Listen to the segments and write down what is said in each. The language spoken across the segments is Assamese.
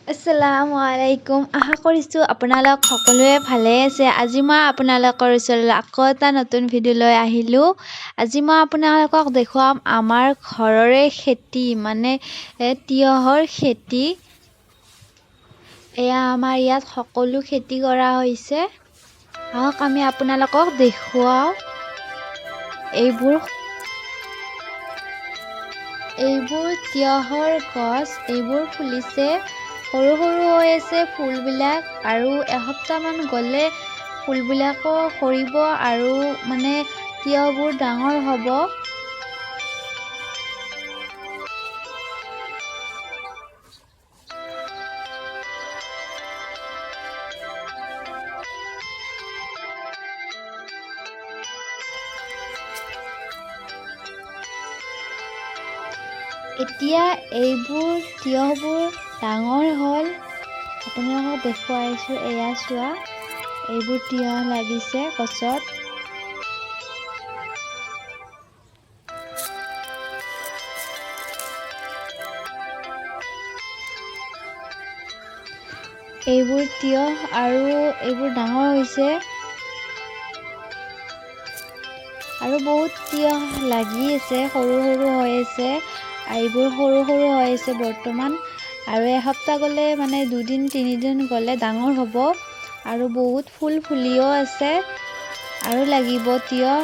আসসালামু আলাইকুম। আশা কৰিছোঁ আপোনালোক সকলোৱে ভালে আছে। আজি মই আপোনালোকৰ ওচৰলৈ আকৌ এটা নতুন ভিডিঅ' লৈ আহিলোঁ। আজি মই আপোনালোকক দেখুৱাম আমাৰ ঘৰৰে খেতি মানে তিয়হৰ খেতি। এয়া আমাৰ ইয়াত সকলো খেতি কৰা হৈছে। আহক আমি আপোনালোকক দেখুৱাওঁ। এইবোৰ তিয়হৰ গছ, এইবোৰ ফুলিছে। সৰু সৰু হৈ আছে ফুলবিলাক আৰু এসপ্তাহমান গ'লে ফুলবিলাকো সৰিব আৰু মানে তিয়হবোৰ ডাঙৰ হ'ব। এতিয়া এইবোৰ তিয়হবোৰ ডাঙৰ হ'ল। আপোনালোকক দেখুৱাইছোঁ, এয়া চোৱা, এইবোৰ তিয়হ লাগিছে গছত। এইবোৰ তিয়হ আৰু এইবোৰ ডাঙৰ হৈছে আৰু বহুত তিয়হ লাগি আছে, সৰু সৰু হৈ আছে। এইবোৰ সৰু সৰু হৈ আছে বৰ্তমান আৰু এসপ্তাহ গ'লে মানে 2-3 দিন গ'লে ডাঙৰ হ'ব আৰু বহুত ফুল ফুলিও আছে আৰু লাগিব তিয়হ।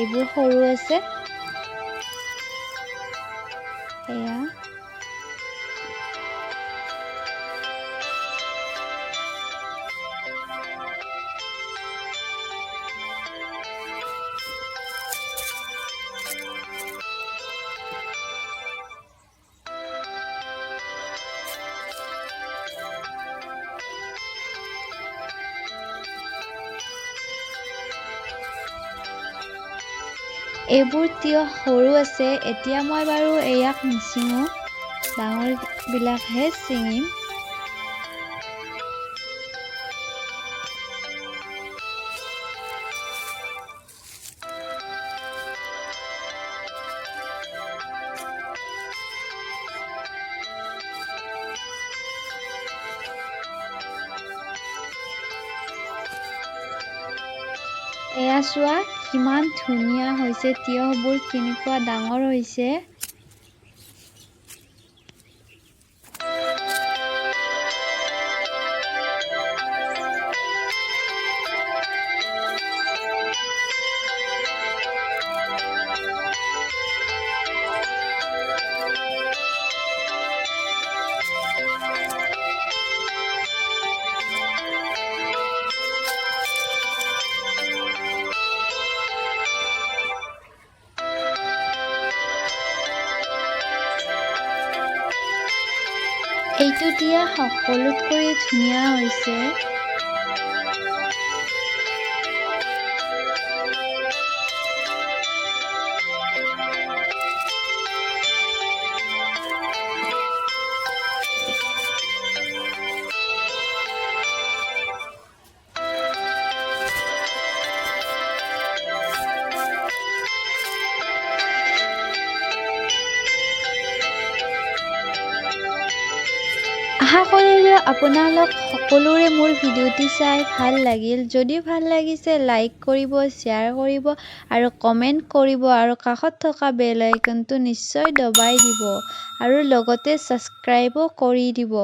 এইবোৰ সৰু আছে, এয়া এইবোৰ তিয়হ সৰু আছে। এতিয়া মই বাৰু ইয়াক নিচিঙো, ডাঙৰবিলাকহে ছিঙিম। এয়া চোৱা কিমান ধুনীয়া হৈছে, তিয়হবোৰ কেনেকুৱা ডাঙৰ হৈছে। এইটো তিয়হ সকলোতকৈ ধুনীয়া হৈছে। আশা কৰিলোঁ আপোনালোক সকলোৰে মোৰ ভিডিঅ'টি চাই ভাল লাগিল। যদি ভাল লাগিছে লাইক কৰিব, শ্বেয়াৰ কৰিব আৰু কমেণ্ট কৰিব আৰু কাষত থকা বেল আইকনটো নিশ্চয় দবাই দিব আৰু লগতে ছাবস্ক্ৰাইবো কৰি দিব।